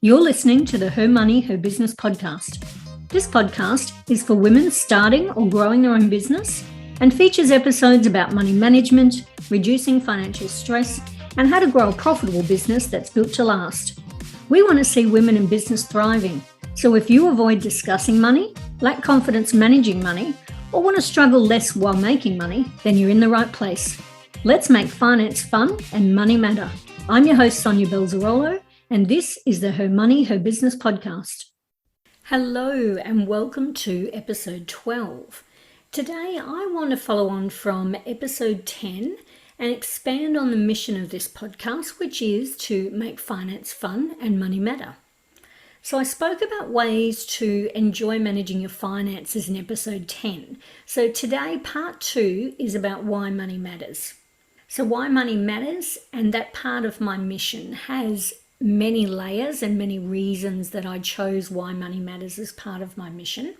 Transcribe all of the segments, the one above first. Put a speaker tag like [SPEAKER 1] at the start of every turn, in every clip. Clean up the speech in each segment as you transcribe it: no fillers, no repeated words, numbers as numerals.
[SPEAKER 1] You're listening to the Her Money, Her Business podcast. This podcast is for women starting or growing their own business and features episodes about money management, reducing financial stress, and how to grow a profitable business that's built to last. We want to see women in business thriving. So if you avoid discussing money, lack confidence managing money, or want to struggle less while making money, then you're in the right place. Let's make finance fun and money matter. I'm your host, Sonja Balzarolo, and this is the Her Money, Her Business podcast. Hello, and welcome to episode 12. Today, I want to follow on from episode 10 and expand on the mission of this podcast, which is to make finance fun and money matter. So I spoke about ways to enjoy managing your finances in episode 10. So today, part 2 is about why money matters. So why money matters, and that part of my mission has many layers and many reasons that I chose why money matters as part of my mission.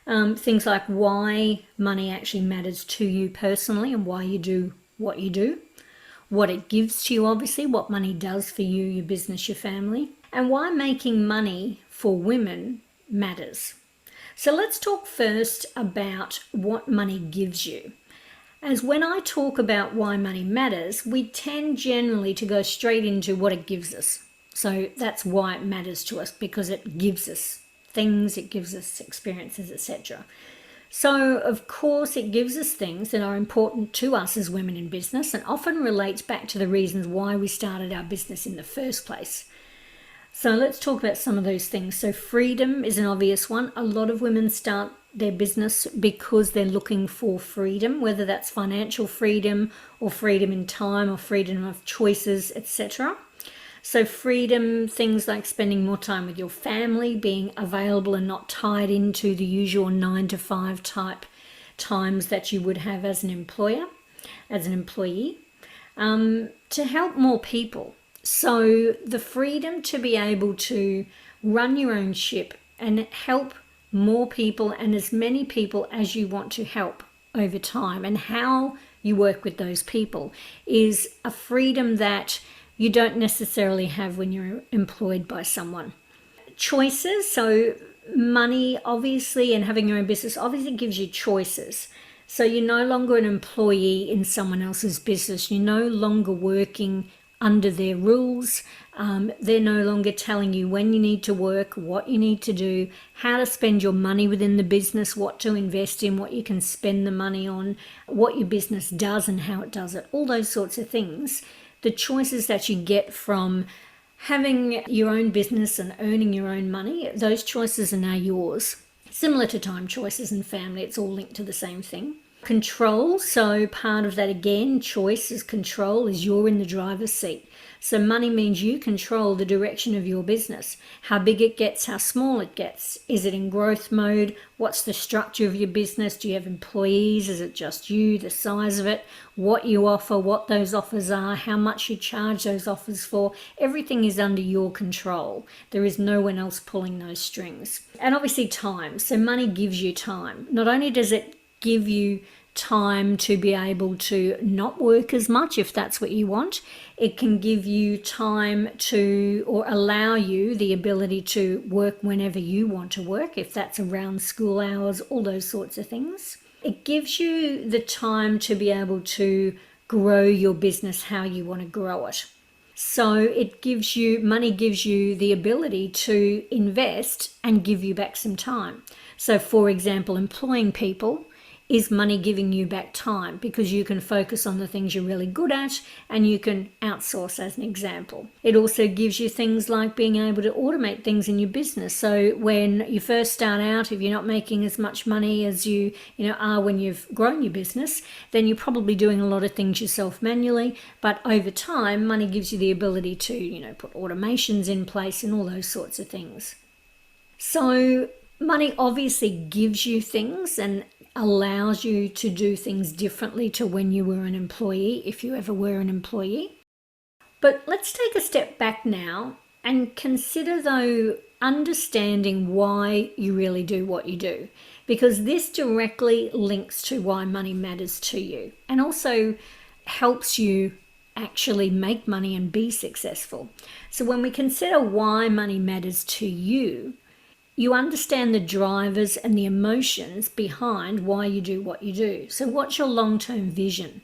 [SPEAKER 1] Things like why money actually matters to you personally and why you do what you do, what it gives to you, obviously, what money does for you, your business, your family, and why making money for women matters. So let's talk first about what money gives you. As when I talk about why money matters, we tend generally to go straight into what it gives us. So that's why it matters to us, because it gives us things, it gives us experiences, etc. So of course it gives us things that are important to us as women in business and often relates back to the reasons why we started our business in the first place. So let's talk about some of those things. So freedom is an obvious one. A lot of women start their business because they're looking for freedom, whether that's financial freedom or freedom in time or freedom of choices, etc. So freedom, things like spending more time with your family, being available and not tied into the usual 9 to 5 type times that you would have as an employer, as an employee, to help more people. So the freedom to be able to run your own ship and help more people and as many people as you want to help over time, and how you work with those people is a freedom that you don't necessarily have when you're employed by someone. Choices, so money obviously and having your own business obviously gives you choices. So you're no longer an employee in someone else's business. You're no longer working under their rules. They're no longer telling you when you need to work, what you need to do, how to spend your money within the business, what to invest in, what you can spend the money on, what your business does and how it does it, all those sorts of things. The choices that you get from having your own business and earning your own money, those choices are now yours. Similar to time choices and family, it's all linked to the same thing. Control, so part of that again, choice is control, is you're in the driver's seat. So money means you control the direction of your business, how big it gets, how small it gets. Is it in growth mode? What's the structure of your business? Do you have employees? Is it just you? The size of it? What you offer? What those offers are? How much you charge those offers for? Everything is under your control. There is no one else pulling those strings. And obviously time. So money gives you time. Not only does it give you time to be able to not work as much if that's what you want. It can give you time to, or allow you the ability to work whenever you want to work, if that's around school hours, all those sorts of things. It gives you the time to be able to grow your business how you want to grow it. So it gives you, money gives you the ability to invest and give you back some time. So for example, employing people is money giving you back time because you can focus on the things you're really good at and you can outsource, as an example. It also gives you things like being able to automate things in your business. So when you first start out, if you're not making as much money as you are when you've grown your business, then you're probably doing a lot of things yourself manually. But over time, money gives you the ability to, put automations in place and all those sorts of things. So money obviously gives you things and allows you to do things differently to when you were an employee, if you ever were an employee. But let's take a step back now and consider, though, understanding why you really do what you do, because this directly links to why money matters to you and also helps you actually make money and be successful. So when we consider why money matters to you, you understand the drivers and the emotions behind why you do what you do. So what's your long-term vision?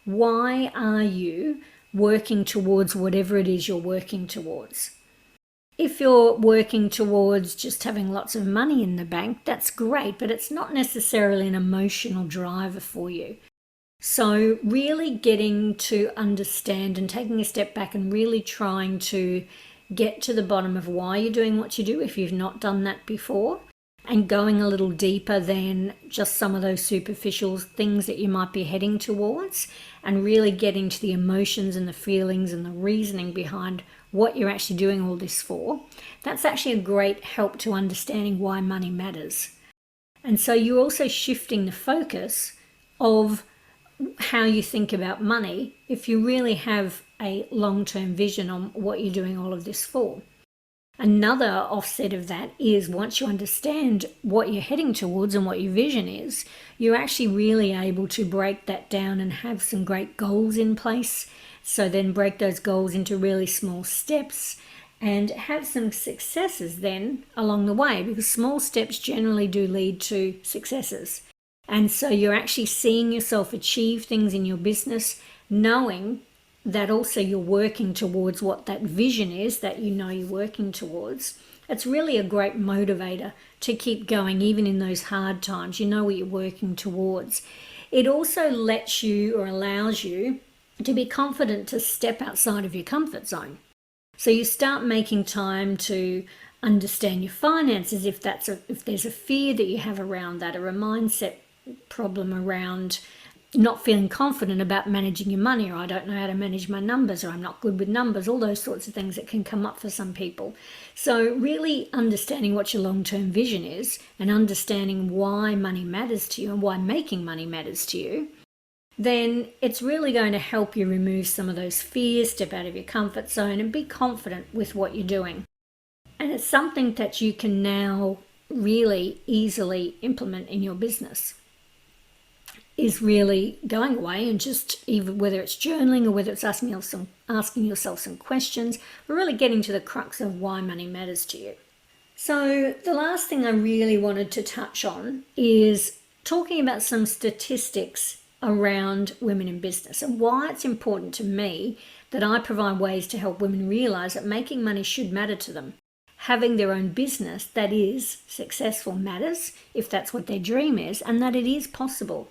[SPEAKER 1] Why are you working towards whatever it is you're working towards? If you're working towards just having lots of money in the bank, that's great, but it's not necessarily an emotional driver for you. So really getting to understand and taking a step back and really trying to get to the bottom of why you're doing what you do if you've not done that before, and going a little deeper than just some of those superficial things that you might be heading towards, and really getting to the emotions and the feelings and the reasoning behind what you're actually doing all this for. That's actually a great help to understanding why money matters. And so you're also shifting the focus of how you think about money if you really have a long-term vision on what you're doing all of this for. Another offset of that is once you understand what you're heading towards and what your vision is, you're actually really able to break that down and have some great goals in place. So then break those goals into really small steps and have some successes then along the way, because small steps generally do lead to successes. And so you're actually seeing yourself achieve things in your business, knowing that also you're working towards what that vision is that you know you're working towards. It's really a great motivator to keep going even in those hard times. You know what you're working towards. It also lets you or allows you to be confident to step outside of your comfort zone. So you start making time to understand your finances if there's a fear that you have around that, or a mindset problem around not feeling confident about managing your money, or I don't know how to manage my numbers, or I'm not good with numbers, all those sorts of things that can come up for some people. So really understanding what your long-term vision is and understanding why money matters to you and why making money matters to you, then it's really going to help you remove some of those fears, step out of your comfort zone and be confident with what you're doing. And it's something that you can now really easily implement in your business, is really going away and just, even whether it's journaling or whether it's asking yourself some questions, we're really getting to the crux of why money matters to you. So the last thing I really wanted to touch on is talking about some statistics around women in business and why it's important to me that I provide ways to help women realize that making money should matter to them. Having their own business that is successful matters if that's what their dream is, and that it is possible.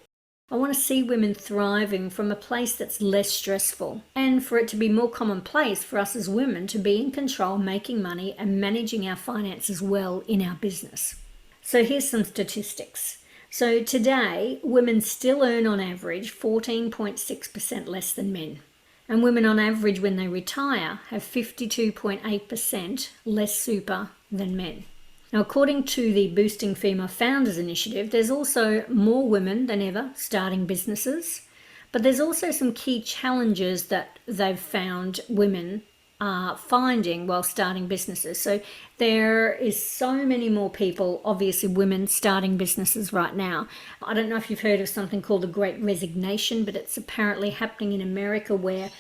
[SPEAKER 1] I want to see women thriving from a place that's less stressful, and for it to be more commonplace for us as women to be in control, making money and managing our finances well in our business. So here's some statistics. So today, women still earn on average 14.6% less than men. And women on average when they retire have 52.8% less super than men. Now, according to the Boosting Female Founders Initiative, there's also more women than ever starting businesses, but there's also some key challenges that they've found women are finding while starting businesses. So there is so many more people, obviously women, starting businesses right now. I don't know if you've heard of something called the Great Resignation, but it's apparently happening in America, where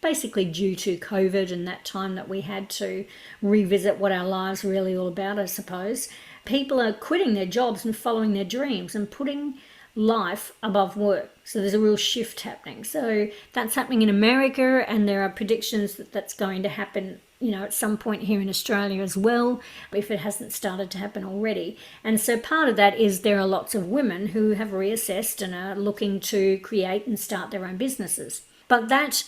[SPEAKER 1] basically due to COVID and that time that we had to revisit what our lives are really all about, I suppose, people are quitting their jobs and following their dreams and putting life above work. So there's a real shift happening. So that's happening in America, and there are predictions that that's going to happen, at some point here in Australia as well, if it hasn't started to happen already. And so part of that is there are lots of women who have reassessed and are looking to create and start their own businesses. But that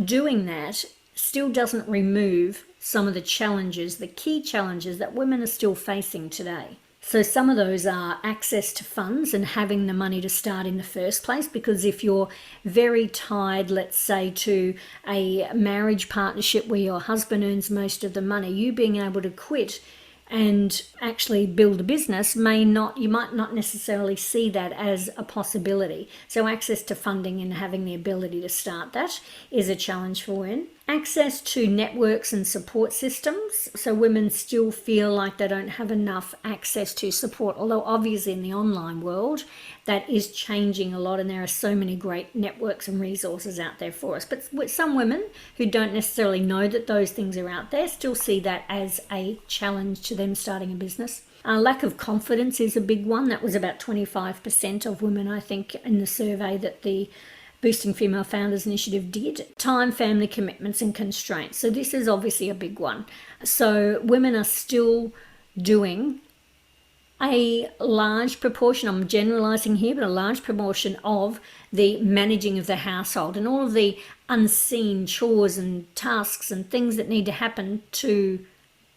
[SPEAKER 1] doing that still doesn't remove some of the challenges, the key challenges that women are still facing today. So some of those are access to funds and having the money to start in the first place, because if you're very tied, let's say, to a marriage partnership where your husband earns most of the money, you being able to quit and actually build a business you might not necessarily see that as a possibility. So access to funding and having the ability to start that is a challenge for women. Access to networks and support systems. So women still feel like they don't have enough access to support, although obviously in the online world that is changing a lot, and there are so many great networks and resources out there for us. But with some women who don't necessarily know that those things are out there still see that as a challenge to them starting a business. Lack of confidence is a big one. That was about 25% of women, I think, in the survey that the Boosting Female Founders Initiative did. Time, family commitments and constraints. So this is obviously a big one. So women are still doing a large proportion, I'm generalizing here, but a large proportion of the managing of the household and all of the unseen chores and tasks and things that need to happen to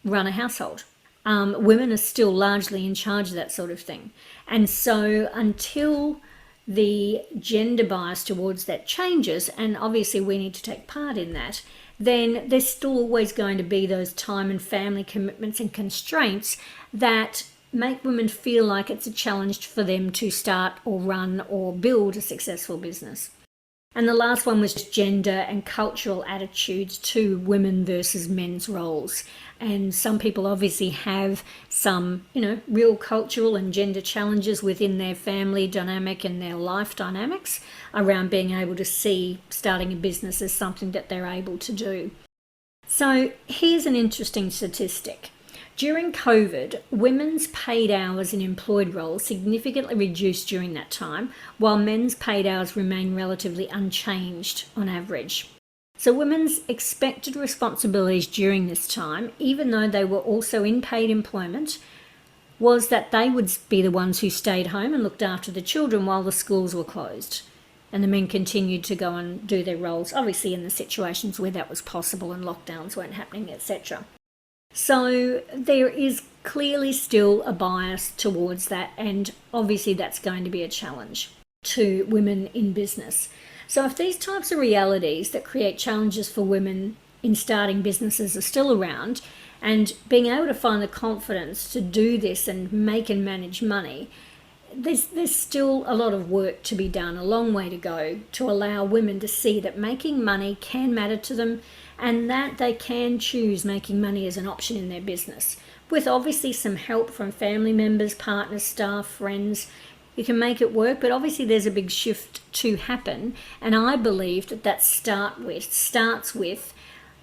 [SPEAKER 1] run a household. Women are still largely in charge of that sort of thing. And so until the gender bias towards that changes, and obviously we need to take part in that, then there's still always going to be those time and family commitments and constraints that make women feel like it's a challenge for them to start or run or build a successful business. And the last one was gender and cultural attitudes to women versus men's roles. And some people obviously have some, real cultural and gender challenges within their family dynamic and their life dynamics around being able to see starting a business as something that they're able to do. So here's an interesting statistic. During COVID, women's paid hours in employed roles significantly reduced during that time, while men's paid hours remain relatively unchanged on average. So women's expected responsibilities during this time, even though they were also in paid employment, was that they would be the ones who stayed home and looked after the children while the schools were closed. And the men continued to go and do their roles, obviously in the situations where that was possible and lockdowns weren't happening, etc. So there is clearly still a bias towards that, and obviously that's going to be a challenge to women in business. So if these types of realities that create challenges for women in starting businesses are still around, and being able to find the confidence to do this and make and manage money, there's still a lot of work to be done, a long way to go to allow women to see that making money can matter to them and that they can choose making money as an option in their business. With obviously some help from family members, partners, staff, friends, you can make it work, but obviously there's a big shift to happen. And I believe that starts with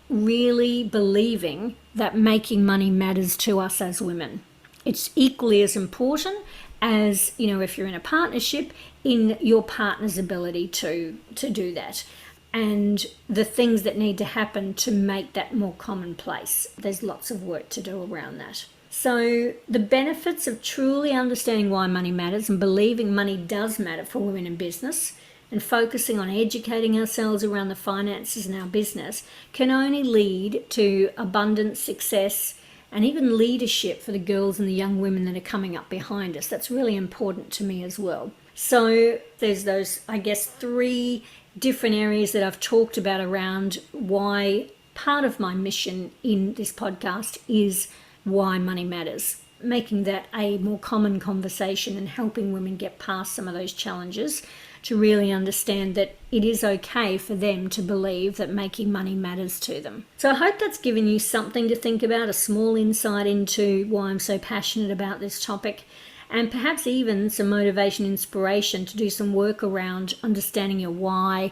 [SPEAKER 1] really believing that making money matters to us as women. It's equally as important as, if you're in a partnership, in your partner's ability to do that. And the things that need to happen to make that more commonplace. There's lots of work to do around that. So the benefits of truly understanding why money matters and believing money does matter for women in business and focusing on educating ourselves around the finances in our business can only lead to abundance, success, and even leadership for the girls and the young women that are coming up behind us. That's really important to me as well. So there's those, 3 different areas that I've talked about around why part of my mission in this podcast is why money matters. Making that a more common conversation and helping women get past some of those challenges to really understand that it is okay for them to believe that making money matters to them. So I hope that's given you something to think about, a small insight into why I'm so passionate about this topic, and perhaps even some motivation, inspiration to do some work around understanding your why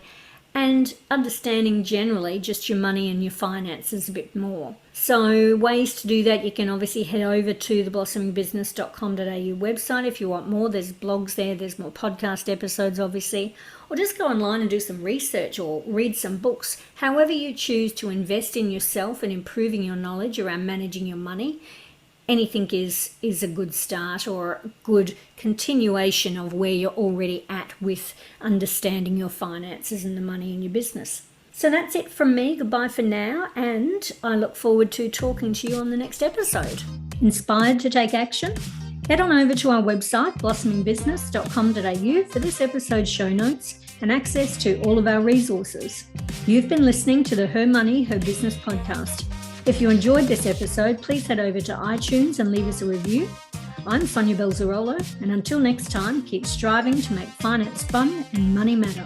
[SPEAKER 1] and understanding generally just your money and your finances a bit more. So ways to do that, you can obviously head over to the blossomingbusiness.com.au website if you want more. There's blogs there, there's more podcast episodes obviously, or just go online and do some research or read some books. However you choose to invest in yourself and improving your knowledge around managing your money, anything is a good start or a good continuation of where you're already at with understanding your finances and the money in your business. So that's it from me. Goodbye for now, and I look forward to talking to you on the next episode. Inspired to take action? Head on over to our website, blossomingbusiness.com.au, for this episode's show notes and access to all of our resources. You've been listening to the Her Money, Her Business podcast. If you enjoyed this episode, please head over to iTunes and leave us a review. I'm Sonja Balzarolo, and until next time, keep striving to make finance fun and money matter.